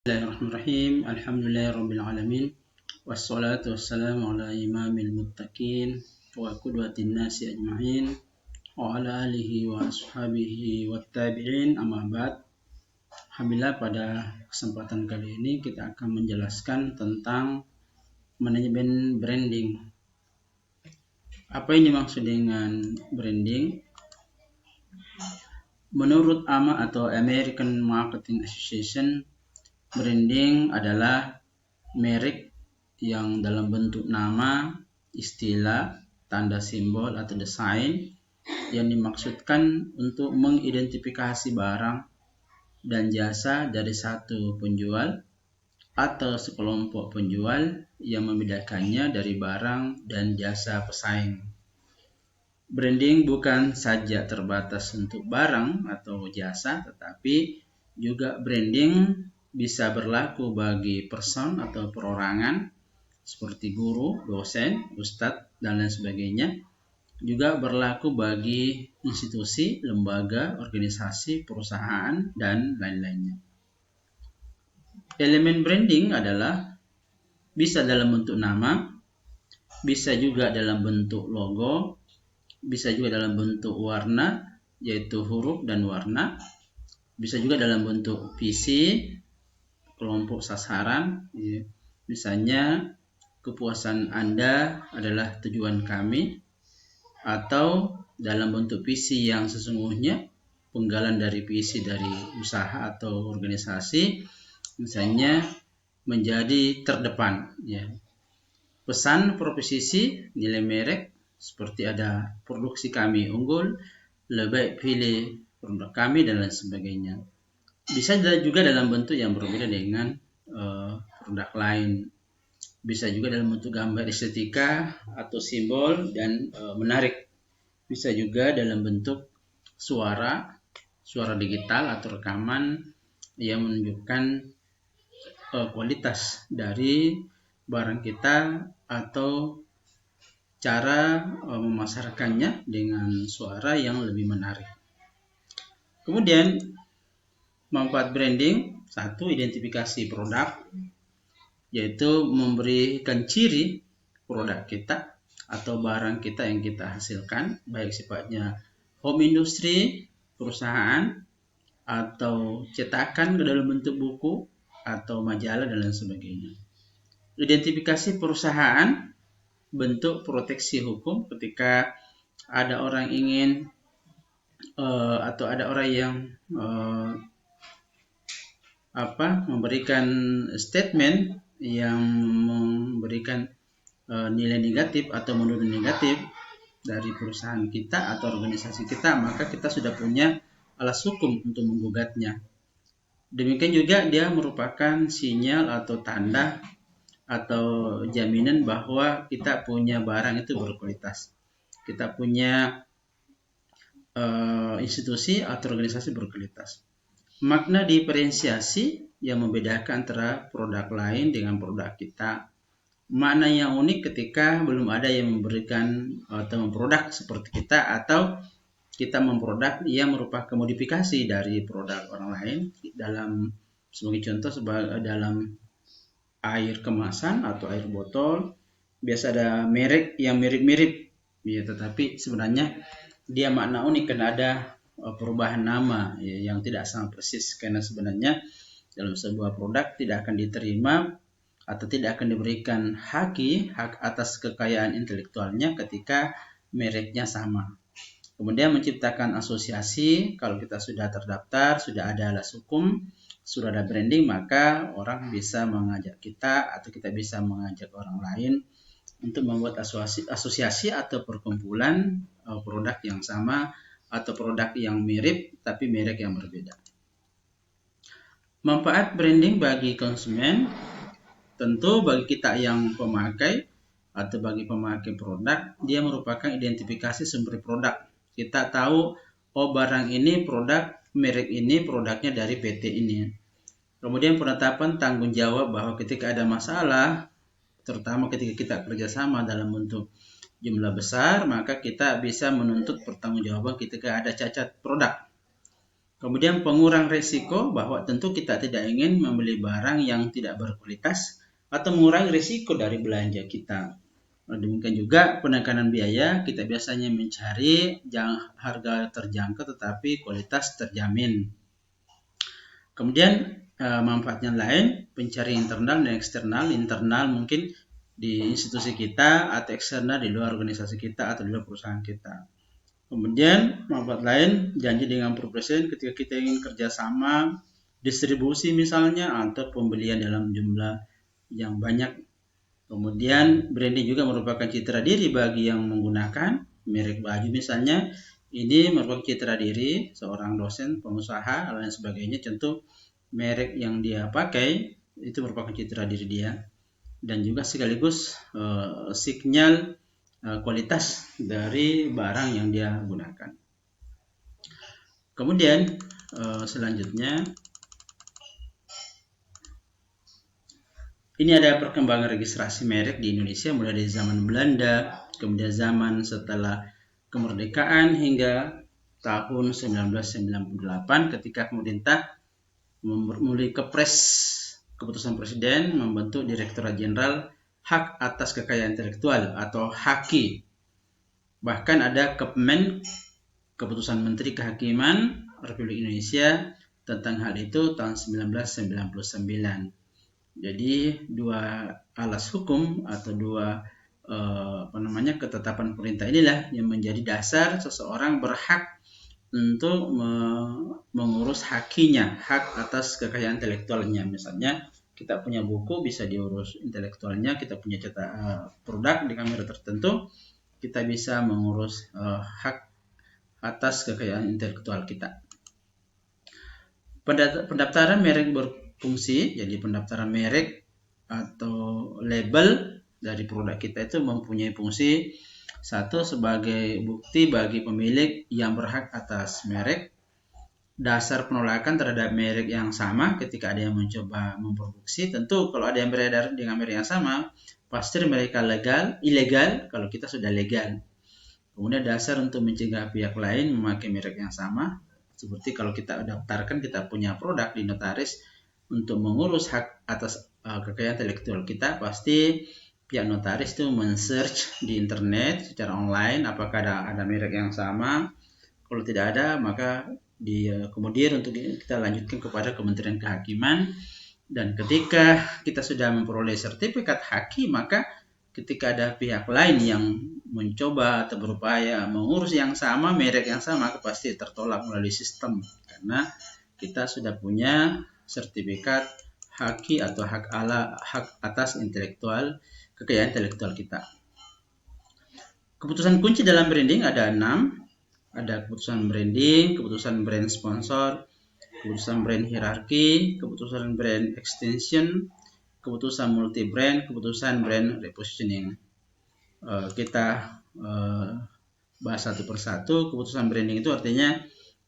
Bismillahirrahmanirrahim. Alhamdulillahirabbil alamin. Wassalatu wassalamu ala imamil muttaqin wa qudwatin nasi ajma'in wa ala alihi wa ashabihi wattabi'in. Amma ba'd. Alhamdulillah, pada kesempatan kali ini kita akan menjelaskan tentang manajemen branding. Apa yang dimaksud dengan branding? Menurut AMA atau American Marketing Association, branding adalah merek yang dalam bentuk nama, istilah, tanda simbol atau desain yang dimaksudkan untuk mengidentifikasi barang dan jasa dari satu penjual atau sekelompok penjual yang membedakannya dari barang dan jasa pesaing. Branding bukan saja terbatas untuk barang atau jasa, tetapi juga branding bisa berlaku bagi person atau perorangan seperti guru, dosen, ustadz, dan lain sebagainya. Juga berlaku bagi institusi, lembaga, organisasi, perusahaan, dan lain-lainnya. Elemen branding adalah bisa dalam bentuk nama, bisa juga dalam bentuk logo, bisa juga dalam bentuk warna, yaitu huruf dan warna, bisa juga dalam bentuk visi, kelompok sasaran, misalnya kepuasan Anda adalah tujuan kami, atau dalam bentuk visi yang sesungguhnya, penggalan dari visi dari usaha atau organisasi, misalnya menjadi terdepan. Pesan proposisi, nilai merek, seperti ada produksi kami unggul, lebih baik pilih produk kami, dan lain sebagainya. Bisa juga dalam bentuk yang berbeda dengan produk lain. Bisa juga dalam bentuk gambar estetika atau simbol dan menarik. Bisa juga dalam bentuk suara digital atau rekaman yang menunjukkan kualitas dari barang kita atau cara memasarkannya dengan suara yang lebih menarik. Kemudian manfaat branding, satu, identifikasi produk, yaitu memberikan ciri produk kita atau barang kita yang kita hasilkan, baik sifatnya home industry, perusahaan, atau cetakan ke dalam bentuk buku atau majalah dan lain sebagainya. Identifikasi perusahaan, bentuk proteksi hukum ketika ada orang ingin atau ada orang yang memberikan statement yang memberikan nilai negatif atau menurun negatif dari perusahaan kita atau organisasi kita, maka kita sudah punya alas hukum untuk menggugatnya. Demikian juga dia merupakan sinyal atau tanda atau jaminan bahwa kita punya barang itu berkualitas. Kita punya institusi atau organisasi berkualitas. Makna diferensiasi yang membedakan antara produk lain dengan produk kita. Makna yang unik ketika belum ada yang memberikan atau memproduk seperti kita, atau kita memproduk yang merupakan modifikasi dari produk orang lain. Dalam sebagai contoh, dalam air kemasan atau air botol, biasa ada merek yang mirip-mirip, tetapi sebenarnya dia makna unik karena ada perubahan nama yang tidak sama persis, karena sebenarnya dalam sebuah produk tidak akan diterima atau tidak akan diberikan hak atas kekayaan intelektualnya ketika mereknya sama. Kemudian menciptakan asosiasi, kalau kita sudah terdaftar, sudah ada alas hukum, sudah ada branding, maka orang bisa mengajak kita atau kita bisa mengajak orang lain untuk membuat asosiasi atau perkumpulan produk yang sama atau produk yang mirip tapi merek yang berbeda. Manfaat branding bagi konsumen, tentu bagi kita yang pemakai atau bagi pemakai produk, dia merupakan identifikasi sumber produk. Kita tahu, barang ini produk merek ini, produknya dari PT ini. Kemudian penetapan tanggung jawab bahwa ketika ada masalah, terutama ketika kita kerjasama dalam bentuk jumlah besar, maka kita bisa menuntut pertanggungjawaban ketika ada cacat produk. Kemudian pengurang risiko, bahwa tentu kita tidak ingin membeli barang yang tidak berkualitas atau mengurangi risiko dari belanja kita. Demikian juga penekanan biaya, kita biasanya mencari harga terjangkau tetapi kualitas terjamin. Kemudian manfaatnya lain, pencari internal dan eksternal. Internal mungkin di institusi kita atau eksternal di luar organisasi kita atau di luar perusahaan kita. Kemudian manfaat lain, janji dengan produsen ketika kita ingin kerjasama, distribusi misalnya, atau pembelian dalam jumlah yang banyak. Kemudian branding juga merupakan citra diri bagi yang menggunakan merek baju misalnya. Ini merupakan citra diri seorang dosen, pengusaha, dan lain sebagainya. Contoh merek yang dia pakai itu merupakan citra diri dia, dan juga sekaligus sinyal kualitas dari barang yang dia gunakan. Kemudian selanjutnya, ini ada perkembangan registrasi merek di Indonesia mulai dari zaman Belanda, kemudian zaman setelah kemerdekaan hingga tahun 1998 ketika pemerintah melalui Kepres, keputusan Presiden, membentuk Direktorat Jenderal Hak Atas Kekayaan Intelektual atau HAKI. Bahkan ada Kepmen, Keputusan Menteri Kehakiman Republik Indonesia tentang hal itu tahun 1999. Jadi dua alas hukum atau dua ketetapan pemerintah inilah yang menjadi dasar seseorang berhak untuk mengurus hakinya, hak atas kekayaan intelektualnya. Misalnya kita punya buku bisa diurus intelektualnya, kita punya produk dengan merek tertentu, kita bisa mengurus hak atas kekayaan intelektual kita. Pendaftaran merek berfungsi, jadi pendaftaran merek atau label dari produk kita itu mempunyai fungsi satu, sebagai bukti bagi pemilik yang berhak atas merek, dasar penolakan terhadap merek yang sama ketika ada yang mencoba memproduksi. Tentu kalau ada yang beredar dengan merek yang sama, pasti mereka ilegal kalau kita sudah legal. Kemudian dasar untuk mencegah pihak lain memakai merek yang sama, seperti kalau kita daftarkan, kita punya produk di notaris untuk mengurus hak atas kekayaan intelektual kita, pasti pihak notaris itu men-search di internet secara online apakah ada merek yang sama. Kalau tidak ada, maka kemudian untuk kita lanjutkan kepada Kementerian Kehakiman, dan ketika kita sudah memperoleh sertifikat haki, maka ketika ada pihak lain yang mencoba atau berupaya mengurus yang sama, merek yang sama, maka pasti tertolak melalui sistem, karena kita sudah punya sertifikat haki atau hak atas kekayaan intelektual kita. Keputusan kunci dalam branding ada 6. Ada keputusan branding, keputusan brand sponsor, keputusan brand hierarki, keputusan brand extension, keputusan multi brand, keputusan brand repositioning. Kita bahas satu persatu. Keputusan branding itu artinya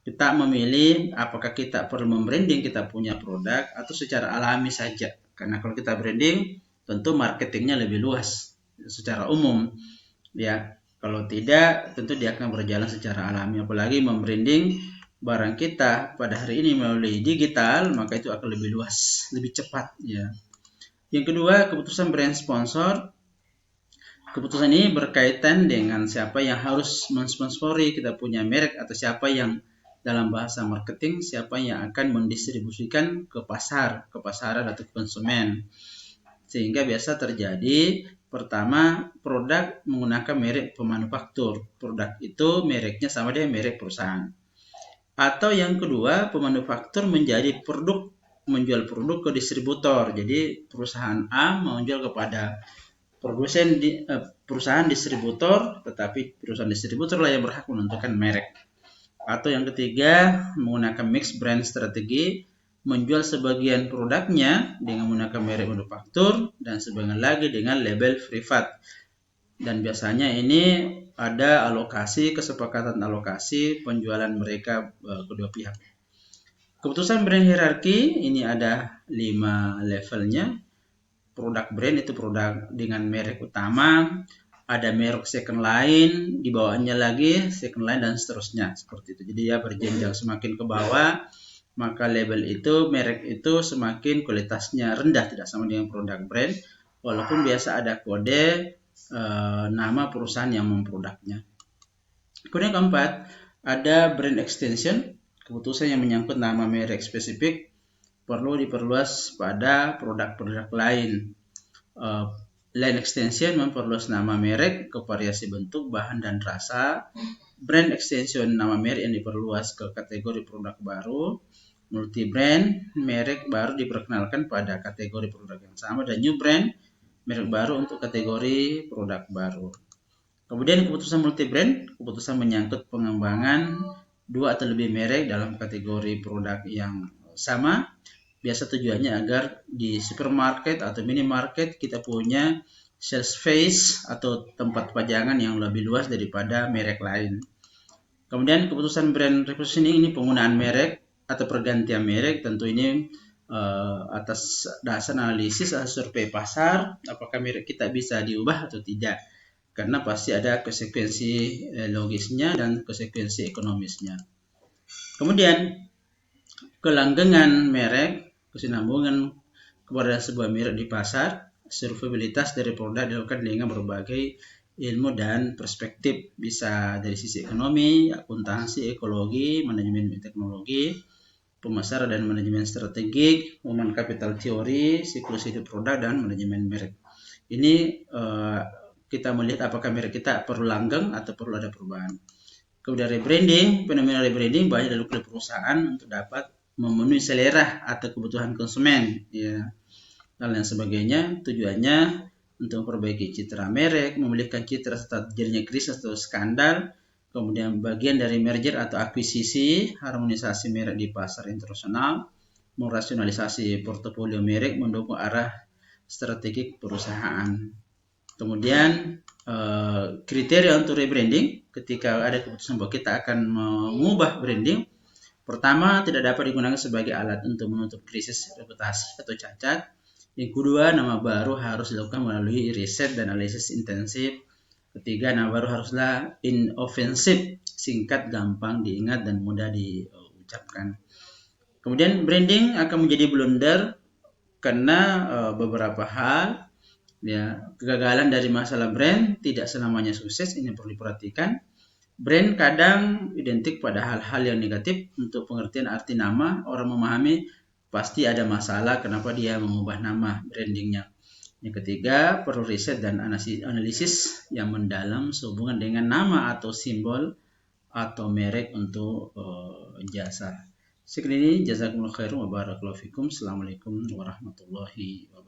kita memilih apakah kita perlu membranding kita punya produk atau secara alami saja. Karena kalau kita branding, tentu marketingnya lebih luas secara umum, ya. Kalau tidak, tentu dia akan berjalan secara alami. Apalagi membranding barang kita pada hari ini melalui digital, maka itu akan lebih luas, lebih cepat, ya. Yang kedua, keputusan brand sponsor. Keputusan ini berkaitan dengan siapa yang harus mensponsori kita punya merek, atau siapa yang dalam bahasa marketing, siapa yang akan mendistribusikan ke pasaran atau konsumen. Sehingga biasa terjadi, pertama, produk menggunakan merek pemanufaktur. Produk itu mereknya sama dengan merek perusahaan. Atau yang kedua, pemanufaktur menjual produk ke distributor. Jadi perusahaan A menjual kepada perusahaan distributor, tetapi perusahaan distributor lah yang berhak menentukan merek. Atau yang ketiga, menggunakan mixed brand strategi, menjual sebagian produknya dengan menggunakan merek manufaktur dan sebagian lagi dengan label privat. Dan biasanya ini ada kesepakatan alokasi penjualan mereka kedua pihak. Keputusan brand hierarki ini ada 5 levelnya. Produk brand itu produk dengan merek utama, ada merek second line, di bawahnya lagi second line dan seterusnya seperti itu. Jadi ya berjenjang, semakin ke bawah maka label itu, merek itu semakin kualitasnya rendah, tidak sama dengan produk brand, walaupun biasa ada kode nama perusahaan yang memproduknya. Kemudian keempat, ada brand extension, keputusan yang menyangkut nama merek spesifik perlu diperluas pada produk-produk lain. Line extension memperluas nama merek ke variasi bentuk, bahan, dan rasa. Brand extension nama merek yang diperluas ke kategori produk baru. Multi brand, merek baru diperkenalkan pada kategori produk yang sama, dan new brand, merek baru untuk kategori produk baru. Kemudian keputusan multi brand, keputusan menyangkut pengembangan 2 atau lebih merek dalam kategori produk yang sama. Biasa tujuannya agar di supermarket atau minimarket kita punya sales space atau tempat pajangan yang lebih luas daripada merek lain. Kemudian keputusan brand repositioning ini penggunaan merek atau pergantian merek, tentu ini atas dasar analisis atau survei pasar, apakah merek kita bisa diubah atau tidak, karena pasti ada konsekuensi logisnya dan konsekuensi ekonomisnya. Kemudian kelanggengan merek, kesinambungan kepada sebuah merek di pasar, survivabilitas dari produk dilakukan dengan berbagai ilmu dan perspektif, bisa dari sisi ekonomi, akuntansi, ekologi, manajemen teknologi, pemasaran dan manajemen strategik, human capital theory, siklus hidup produk, dan manajemen merek. Ini kita melihat apakah merek kita perlu langgeng atau perlu ada perubahan. Kemudian rebranding, fenomena rebranding banyak dilakukan perusahaan untuk dapat memenuhi selera atau kebutuhan konsumen, ya, dan lain sebagainya. Tujuannya untuk memperbaiki citra merek, memulihkan citra setelah terjadinya krisis atau skandal. Kemudian bagian dari merger atau akuisisi, harmonisasi merek di pasar internasional, merasionalisasi portofolio merek, mendukung arah strategik perusahaan. Kemudian kriteria untuk rebranding, ketika ada keputusan bahwa kita akan mengubah branding, pertama, tidak dapat digunakan sebagai alat untuk menutup krisis reputasi atau cacat. Yang kedua, nama baru harus dilakukan melalui riset dan analisis intensif. Ketiga, nama baru haruslah inoffensive, singkat, gampang diingat, dan mudah diucapkan. Kemudian branding akan menjadi blunder karena beberapa hal, ya, kegagalan dari masalah brand tidak selamanya sukses, ini perlu diperhatikan. Brand kadang identik pada hal-hal yang negatif. Untuk pengertian arti nama, orang memahami pasti ada masalah kenapa dia mengubah nama brandingnya. Yang ketiga, perlu riset dan analisis yang mendalam sehubungan dengan nama atau simbol atau merek untuk jasa. Sekian ini, jazakumullah khairan wa barakallahu fikum. Assalamualaikum warahmatullahi wabarakatuh.